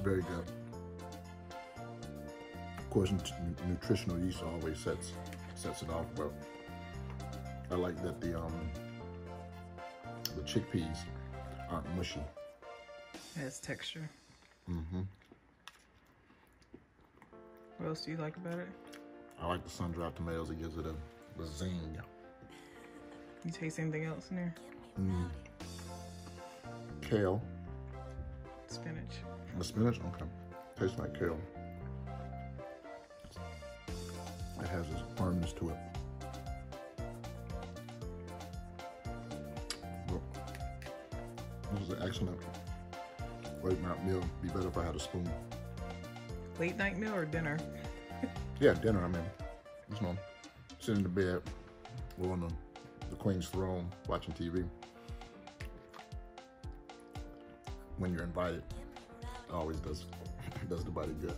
Very good. Of course, nutritional yeast always sets it off well. I like that the chickpeas aren't mushy. It has texture. Mm-hmm. What else do you like about it? I like the sun-dried tomatoes. It gives it a zing. You taste anything else in there? Kale. Spinach. The spinach? Okay. Tastes like kale. It has this firmness to it. Well, this is an excellent late night meal. Be better if I had a spoon. Late night meal or dinner? Yeah, dinner, I mean. You know, sitting in the bed or on the Queen's throne watching TV. When you're invited, it always does the body good.